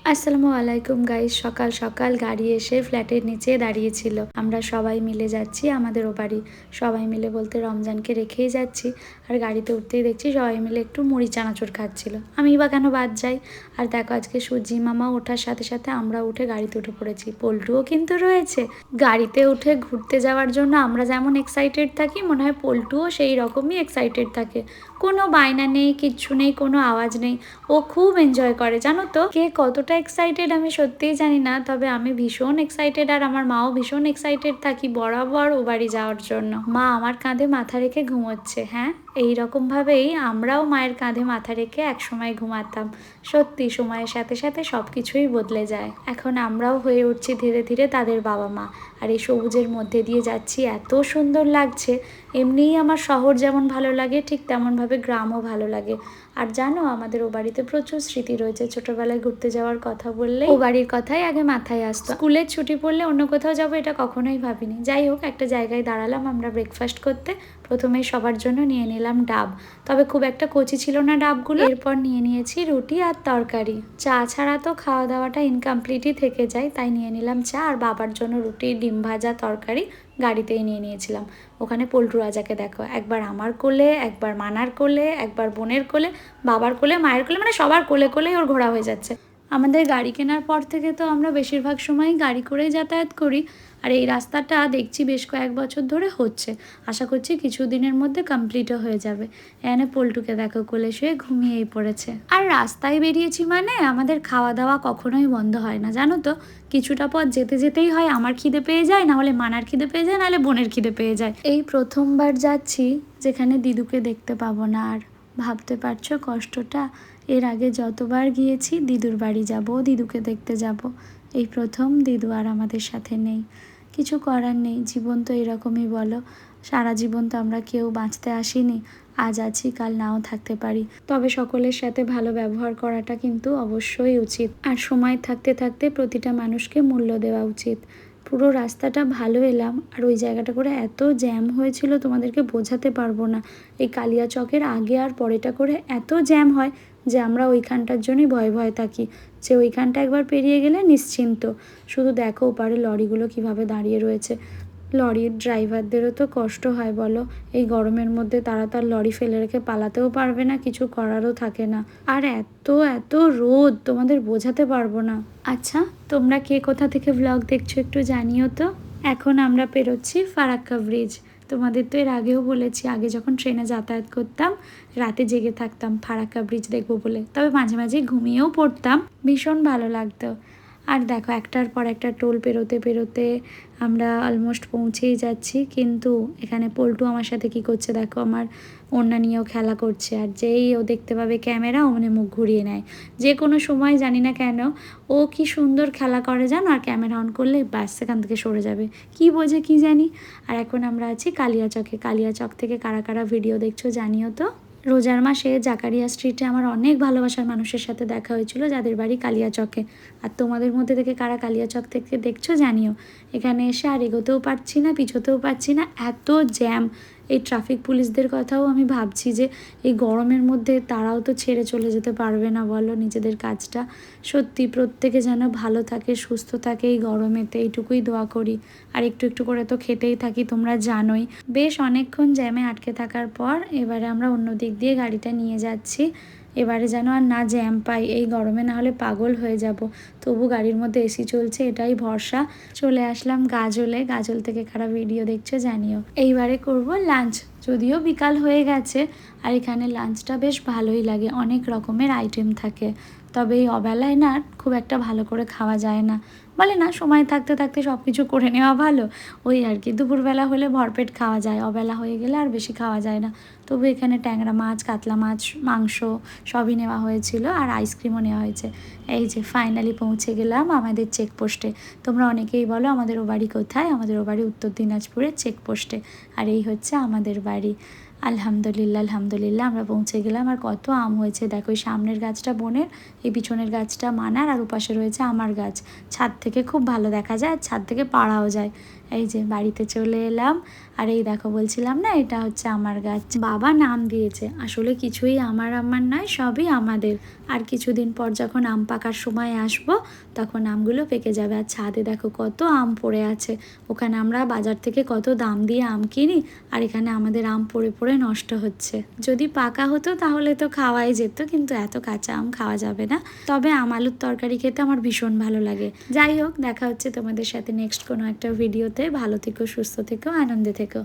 আসসালামু আলাইকুম গাইস। সকাল সকাল গাড়ি এসে ফ্ল্যাটের নিচে দাঁড়িয়েছিল। আমরা সবাই মিলে যাচ্ছি আমাদের ও বাড়ি। সবাই মিলে বলতে রমজানকে রেখেই যাচ্ছি। আর গাড়িতে উঠতেই দেখছি সবাই মিলে একটু মুড়ি চানাচুর খাচ্ছিল। আমি বা কেন বাদ যাই। আর দেখো আজকে সূর্যি মামা ওঠার সাথে সাথে আমরা উঠে গাড়িতে উঠে পড়েছি। পল্টুও কিন্তু রয়েছে। গাড়িতে উঠে ঘুরতে যাওয়ার জন্য আমরা যেমন এক্সাইটেড থাকি, মনে হয় পল্টুও সেই রকমই এক্সাইটেড থাকে। কোনো বায়না নেই, কিচ্ছু নেই, কোনো আওয়াজ নেই। ও খুব এনজয় করে জানো তো। কে কতটা এক্সাইটেড আমি সত্যিই জানি না, তবে আমি ভীষণ এক্সাইটেড আর আমার মাও ভীষণ এক্সাইটেড থাকি বরাবর ও বাড়ি যাওয়ার জন্য। মা আমার কাঁধে মাথা রেখে ঘুমোচ্ছে। হ্যাঁ, এই রকম ভাবেই আমরাও মায়ের কাঁধে মাথা রেখে একসময় ঘুমাতাম। সত্যি সময়ের সাথে সাথে সব কিছুই বদলে যায়। এখন আমরাও হয়ে উঠছি ধীরে ধীরে তাদের বাবা মা। আর এই সবুজের মধ্যে দিয়ে যাচ্ছি, এত সুন্দর লাগছে। এমনিই আমার শহর যেমন ভালো লাগে, ঠিক তেমনভাবে গ্রামও ভালো লাগে। আর জানো, আমাদের ও বাড়িতে প্রচুর স্মৃতি রয়েছে। ছোটবেলায় ঘুরতে যাওয়ার কথা বললে ও বাড়ির কথাই আগে মাথায় আসতো। স্কুলের ছুটি পড়লে অন্য কোথাও যাবো এটা কখনোই ভাবিনি। যাই হোক, একটা জায়গায় দাঁড়ালাম আমরা ব্রেকফাস্ট করতে। প্রথমেই সবার জন্য নিয়ে নিলাম ডাব, তবে খুব একটা কচি ছিল না ডাবগুলো। এরপর নিয়ে নিয়েছি রুটি আর তরকারি। চা ছাড়া তো খাওয়া দাওয়াটা ইনকমপ্লিটই থেকে যায়, তাই নিয়ে নিলাম চা। আর বাবার জন্য রুটি, ডিম ভাজা, তরকারি গাড়িতেই নিয়ে নিয়েছিলাম। ওখানে পল্টু রাজাকে দেখো, একবার আমার কোলে, একবার মানার কোলে, একবার বোনের কোলে, বাবার কোলে, মায়ের কোলে, মানে সবার কোলে কোলেই ওর ঘোরা হয়ে যাচ্ছে। আমাদের গাড়ি কেনার পর থেকে তো আমরা বেশিরভাগ সময়ই গাড়ি করেই যাতায়াত করি। আর এই রাস্তাটা দেখছি বেশ কয়েক বছর ধরে হচ্ছে। আশা করছি কিছুদিনের মধ্যে কমপ্লিটও হয়ে যাবে। এখানে পল্টুকে দেখো কোলে শুয়ে ঘুমিয়েই পড়েছে। আর রাস্তায় বেরিয়েছি মানে আমাদের খাওয়া দাওয়া কখনোই বন্ধ হয় না জানো তো। কিছুটা পথ যেতে যেতেই হয় আমার খিদে পেয়ে যায়, না হলে মানার খিদে পেয়ে যায়, নাহলে বোনের খিদে পেয়ে যায়। এই প্রথমবার যাচ্ছি যেখানে দিদুকে দেখতে পাবো না আর। ভাবতে পারছো কষ্টটা। এর আগে যতবার গিয়েছি দিদুর বাড়ি যাব, দিদুকে দেখতে যাব। এই প্রথম দিদু আর আমাদের সাথে নেই। কিছু করার নেই, জীবন তো এরকমই বলো। সারা জীবন তো আমরা কেউ বাঁচতে আসিনি। আজ আছি, কাল নাও থাকতে পারি। তবে সকলের সাথে ভালো ব্যবহার করাটা কিন্তু অবশ্যই উচিত। আর সময় থাকতে থাকতে প্রতিটা মানুষকে মূল্য দেওয়া উচিত। পুরো রাস্তাটা ভালো এলাম, আর ওই জায়গাটা করে এত জ্যাম হয়েছিল তোমাদেরকে বোঝাতে পারবো না। এই কালিয়াচকের আগে আর পরেটা করে এত জ্যাম হয় যে আমরা ওইখানটার জন্যই ভয়ে ভয়ে থাকি, যে ওইখানটা একবার পেরিয়ে গেলে নিশ্চিন্ত। শুধু দেখো ওপারে লরিগুলো কিভাবে দাঁড়িয়ে রয়েছে। লরির ড্রাইভারদেরও তো কষ্ট হয় বলো। এই গরমের মধ্যে তারা তার লরি ফেলে রেখে পালাতেও পারবে না, কিছু করারও থাকে না। আর এত এত রোদ তোমাদের বোঝাতে পারবো না। আচ্ছা, তোমরা কে কোথা থেকে ভ্লগ দেখছো একটু জানিও তো। এখন আমরা পেরোচ্ছি ফারাক্কা ব্রিজ। তোমাদের তো এর আগেও বলেছি, আগে যখন ট্রেনে যাতায়াত করতাম রাতে জেগে থাকতাম ফারাক্কা ব্রিজ দেখবো বলে। তবে মাঝে মাঝে ঘুমিয়েও পড়তাম, ভীষণ ভালো লাগতো। আর দেখো একটার পর একটা টোল পেরোতে পেরোতে আমরা অলমোস্ট পৌঁছেই যাচ্ছি। কিন্তু এখানে পল্টু আমার সাথে কি করছে দেখো, আমার ওড়না নিয়েও খেলা করছে। আর যেই ও দেখতে পাবে ক্যামেরা ওমনি মুখ ঘুরিয়ে নেয়। যে কোনো সময় জানি না কেন ও কি সুন্দর খেলা করে জানো, আর ক্যামেরা অন করলে ব্যাস সেখান থেকে সরে যাবে। কি বোঝে কি জানি। আর এখন আমরা আছি কালিয়াচকে। কালিয়াচক থেকে কারা কারা ভিডিও দেখছো জানিও তো। রোজার মাসে জাকারিয়া স্ট্রিটে আমার অনেক ভালোবাসার মানুষের সাথে দেখা হয়েছিল যাদের বাড়ি কালিয়াচকে। আর তোমাদের মধ্যে থেকে কারা কালিয়াচক থেকে দেখছো জানিও। এখানে এসে আর এগোতেও পারছি না, পিছোতেও পারছি না, এত জ্যাম। এই ট্রাফিক পুলিশদের কথাও আমি ভাবছি যে এই গরমের মধ্যে তারাও তো ছেড়ে চলে যেতে পারবে না বলো নিজেদের কাজটা। সত্যি প্রত্যেকে যেন ভালো থাকে, সুস্থ থাকে এই গরমেতে, এইটুকুই দোয়া করি। আর একটু একটু করে তো খেতেই থাকি, তোমরা জানোই। বেশ অনেকক্ষণ জ্যামে আটকে থাকার পর এবারে আমরা অন্য দিক দিয়ে গাড়িটা নিয়ে যাচ্ছি। এবারে যেন আর না জ্যাম পাই, এই গরমে না হলে পাগল হয়ে যাব। তবু গাড়ির মধ্যে এসি চলছে, এটাই ভরসা। চলে আসলাম গাজলে। গাজল থেকে কারা ভিডিও দেখছো জানিও। এইবারে করব লাঞ্চ, যদিও বিকাল হয়ে গেছে। আর এখানে লাঞ্চটা বেশ ভালোই লাগে, অনেক রকমের আইটেম থাকে। তবে এই অবেলায় না খুব একটা ভালো করে খাওয়া যায় না। বলে না সময় থাকতে থাকতে সব কিছু করে নেওয়া ভালো, ওই আর কি। দুপুরবেলা হলে ভরপেট খাওয়া যায়, অবেলা হয়ে গেলে আর বেশি খাওয়া যায় না। তবু এখানে ট্যাংরা মাছ, কাতলা মাছ, মাংস সবই নেওয়া হয়েছিল, আর আইসক্রিমও নেওয়া হয়েছে। এই যে ফাইনালি পৌঁছে গেলাম আমাদের চেকপোস্টে। তোমরা অনেকেই বলো আমাদের ও বাড়ি কোথায়, আমাদের ও বাড়ি উত্তর দিনাজপুরের চেকপোস্টে। আর এই হচ্ছে আমাদের বাড়ি। আলহামদুলিল্লাহ আলহামদুলিল্লাহ আমরা পৌঁছে গেলাম। আর কত আম হয়েছে দেখো, এই সামনের গাছটা বোনের, এই পিছনের গাছটা মানার, আর ওপাশে রয়েছে আমার গাছ। ছাদ থেকে খুব ভালো দেখা যায়, আর ছাদ থেকে পাড়াও যায়। এই যে বাড়িতে চলে এলাম। আর এই দেখো বলছিলাম না এটা হচ্ছে আমার গাছ, বাবা নাম দিয়েছে, আসলে কিছুই আমার নয়, সবই আমাদের। আর কিছুদিন পর যখন আম পাকার সময় আসবো তখন আমগুলো পেকে যাবে। আর ছাদে দেখো কত আম পড়ে আছে, ওখানে আমরা বাজার থেকে কত দাম দিয়ে আম কিনি, আর এখানে আমাদের আম পড়ে পড়ে নষ্ট হচ্ছে। যদি পাকা হতো তাহলে তো খাওয়াই যেত, কিন্তু এত কাঁচা আম খাওয়া যাবে না। তবে আম আলুর তরকারি খেতে আমার ভীষণ ভালো লাগে। যাই হোক, দেখা হচ্ছে তোমাদের সাথে নেক্সট কোনো একটা ভিডিওতে। ভালো থেকো, সুস্থ থেকো, আনন্দে থেকো।